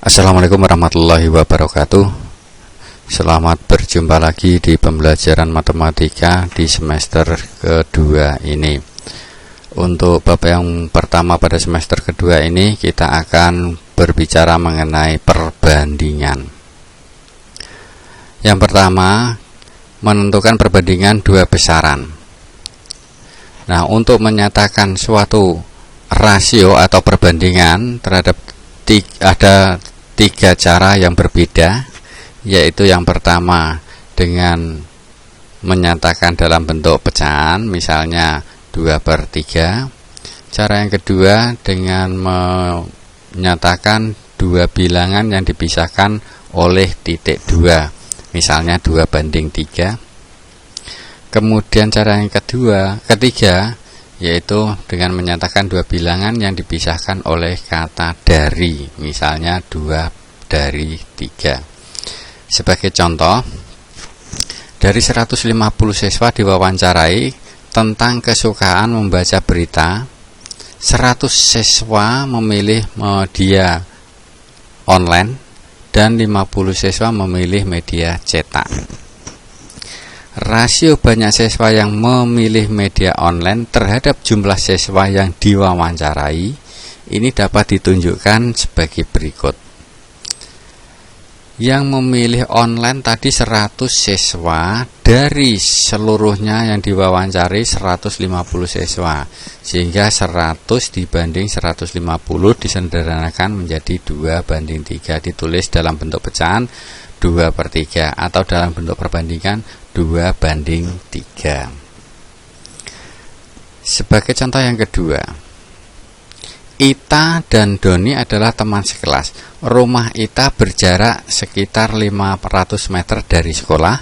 Assalamualaikum warahmatullahi wabarakatuh. Selamat berjumpa lagi di pembelajaran matematika di semester kedua ini. Untuk bab yang pertama pada semester kedua ini, kita akan berbicara mengenai perbandingan. Yang pertama, menentukan perbandingan dua besaran. Nah, untuk menyatakan suatu rasio atau perbandingan terhadap ada tiga cara yang berbeda, yaitu yang pertama dengan menyatakan dalam bentuk pecahan, misalnya 2/3. Cara yang kedua dengan menyatakan dua bilangan yang dipisahkan oleh titik 2, misalnya 2/3. Kemudian cara yang ketiga yaitu dengan menyatakan dua bilangan yang dipisahkan oleh kata dari, misalnya 2/3. Sebagai contoh, dari 150 siswa diwawancarai tentang kesukaan membaca berita, 100 siswa memilih media online dan 50 siswa memilih media cetak. Rasio banyak siswa yang memilih media online terhadap jumlah siswa yang diwawancarai ini dapat ditunjukkan sebagai berikut. Yang memilih online tadi 100 siswa, dari seluruhnya yang diwawancari 150 siswa, sehingga 100 dibanding 150 disederhanakan menjadi 2/3, ditulis dalam bentuk pecahan 2/3 atau dalam bentuk perbandingan 2/3. Sebagai contoh yang kedua, Ita dan Doni adalah teman sekelas. Rumah Ita berjarak sekitar 500 meter dari sekolah.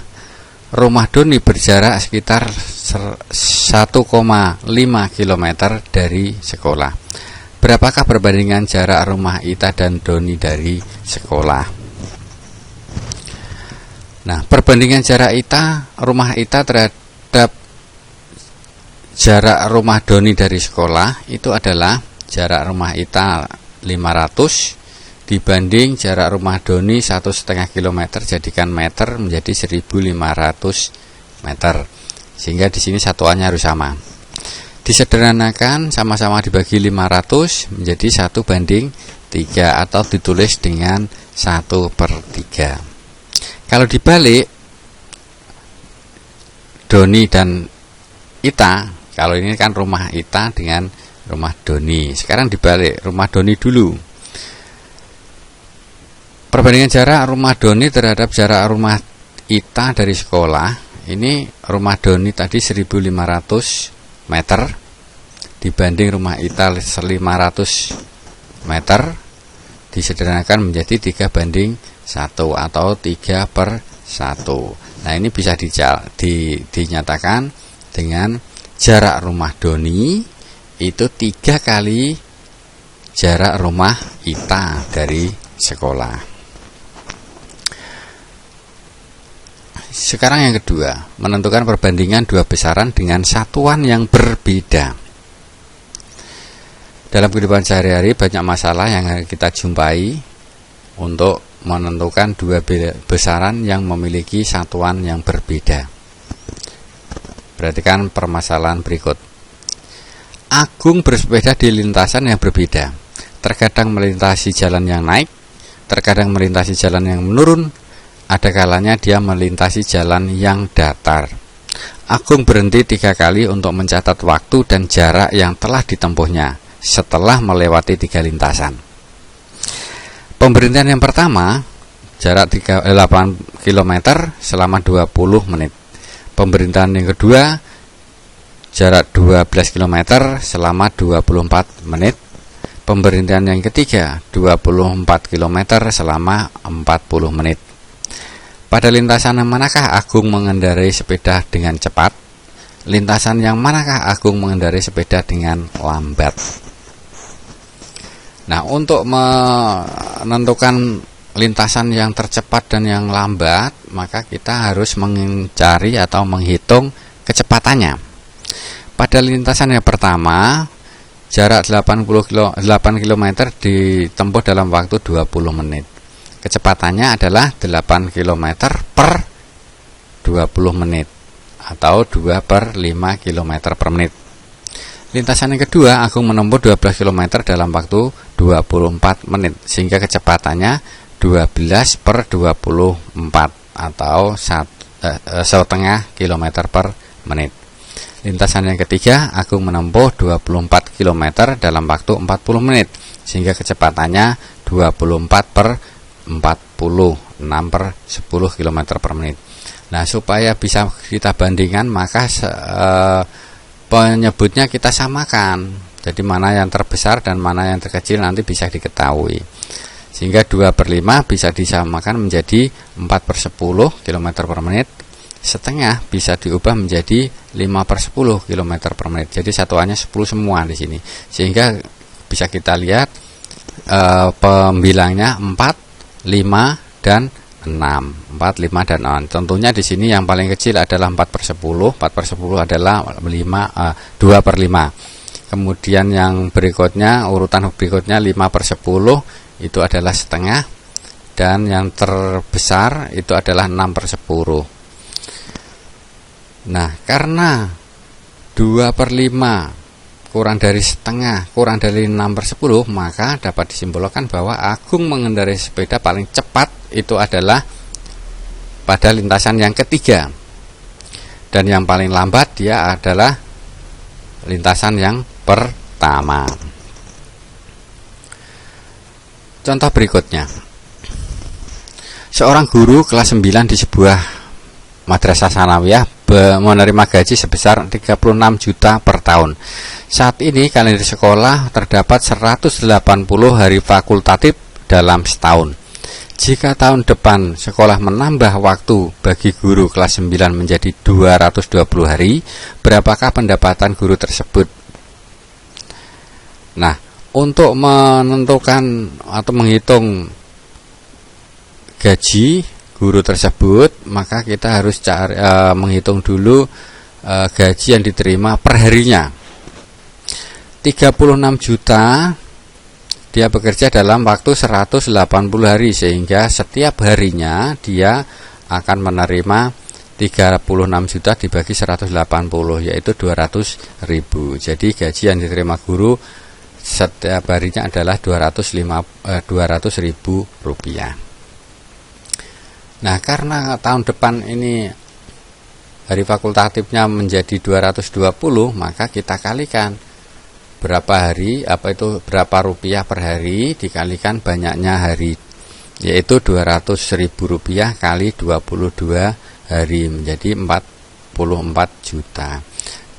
Rumah Doni berjarak sekitar 1,5 km dari sekolah. Berapakah perbandingan jarak rumah Ita dan Doni dari sekolah? Nah, perbandingan jarak rumah Ita terhadap jarak rumah Doni dari sekolah itu adalah jarak rumah Ita 500 dibanding jarak rumah Doni 1,5 km, jadikan meter menjadi 1.500 meter. Sehingga di sini satuannya harus sama. Disederhanakan, sama-sama dibagi 500 menjadi 1/3 atau ditulis dengan 1/3. Kalau dibalik, Doni dan Ita, kalau ini kan rumah Ita dengan rumah Doni. Sekarang dibalik, rumah Doni dulu. Perbandingan jarak rumah Doni terhadap jarak rumah Ita dari sekolah, ini rumah Doni tadi 1.500 meter dibanding rumah Ita 500 meter, disederhanakan menjadi 3/1 atau 3/1. Nah, ini bisa dinyatakan dengan jarak rumah Doni itu 3 kali jarak rumah Ita dari sekolah. Sekarang yang kedua, menentukan perbandingan dua besaran dengan satuan yang berbeda. Dalam kehidupan sehari-hari banyak masalah yang kita jumpai untuk menentukan dua besaran yang memiliki satuan yang berbeda. Perhatikan permasalahan berikut. Agung bersepeda di lintasan yang berbeda. Terkadang melintasi jalan yang naik, terkadang melintasi jalan yang menurun, ada kalanya dia melintasi jalan yang datar. Agung berhenti 3 kali untuk mencatat waktu dan jarak yang telah ditempuhnya setelah melewati 3 lintasan. Pemberhentian yang pertama, jarak 8 km selama 20 menit. Pemberhentian yang kedua, jarak 12 km selama 24 menit. Pemberhentian yang ketiga, 24 km selama 40 menit. Pada lintasan yang manakah Agung mengendarai sepeda dengan cepat? Lintasan yang manakah Agung mengendarai sepeda dengan lambat? Nah, untuk menentukan lintasan yang tercepat dan yang lambat, maka kita harus mencari atau menghitung kecepatannya. Pada lintasan yang pertama, jarak 8 km ditempuh dalam waktu 20 menit. Kecepatannya adalah 8 km per 20 menit atau 2 per 5 km per menit. Lintasan yang kedua, Agung menempuh 12 km dalam waktu 24 menit, sehingga kecepatannya 12 per 24 atau setengah kilometer per menit. Lintasan yang ketiga, Agung menempuh 24 km dalam waktu 40 menit, sehingga kecepatannya 24 per 40, 6 per 10 km per menit. Nah, supaya bisa kita bandingkan, maka penyebutnya kita samakan. Jadi mana yang terbesar dan mana yang terkecil nanti bisa diketahui. Sehingga 2 per 5 bisa disamakan menjadi 4 per 10 km per menit. Setengah bisa diubah menjadi 5 per 10 km per menit. Jadi satuannya 10 semua di sini. Sehingga bisa kita lihat pembilangnya 4, 5, dan 6. 4, 5, dan 6. Tentunya di sini yang paling kecil adalah 4 per 10. 4 per 10 adalah 2 per 5. Kemudian yang berikutnya, urutan berikutnya 5 per 10 itu adalah setengah. Dan yang terbesar itu adalah 6 per 10. Nah, karena 2 per 5 kurang dari setengah, kurang dari 6 per 10, maka dapat disimpulkan bahwa Agung mengendarai sepeda paling cepat itu adalah pada lintasan yang ketiga. Dan yang paling lambat dia adalah lintasan yang pertama. Contoh berikutnya. Seorang guru kelas 9 di sebuah madrasah sanawiyah menerima gaji sebesar 36 juta per tahun. Saat ini kalender sekolah terdapat 180 hari fakultatif dalam setahun. Jika tahun depan sekolah menambah waktu bagi guru kelas 9 menjadi 220 hari, berapakah pendapatan guru tersebut? Nah, untuk menentukan atau menghitung gaji guru tersebut, maka kita harus menghitung dulu gaji yang diterima per harinya. 36 juta dia bekerja dalam waktu 180 hari, sehingga setiap harinya dia akan menerima 36 juta dibagi 180, yaitu 200.000. Jadi gaji yang diterima guru setiap harinya adalah 200.000 rupiah. Nah, karena tahun depan ini hari fakultatifnya menjadi 220, maka kita kalikan berapa hari, berapa rupiah per hari dikalikan banyaknya hari, yaitu 200.000 rupiah kali 22 hari menjadi 44 juta.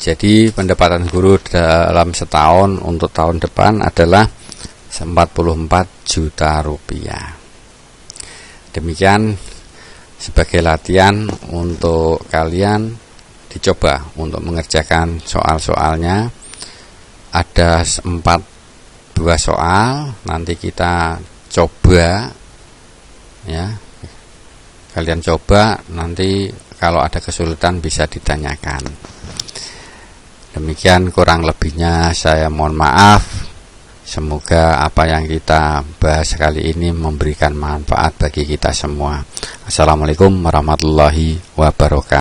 Jadi pendapatan guru dalam setahun untuk tahun depan adalah 44 juta rupiah. Demikian sebagai latihan untuk kalian dicoba untuk mengerjakan soal-soalnya. Ada 2 soal, nanti kita coba ya. Kalian coba, nanti kalau ada kesulitan bisa ditanyakan. Demikian kurang lebihnya, saya mohon maaf. Semoga apa yang kita bahas kali ini memberikan manfaat bagi kita semua. Assalamualaikum warahmatullahi wabarakatuh.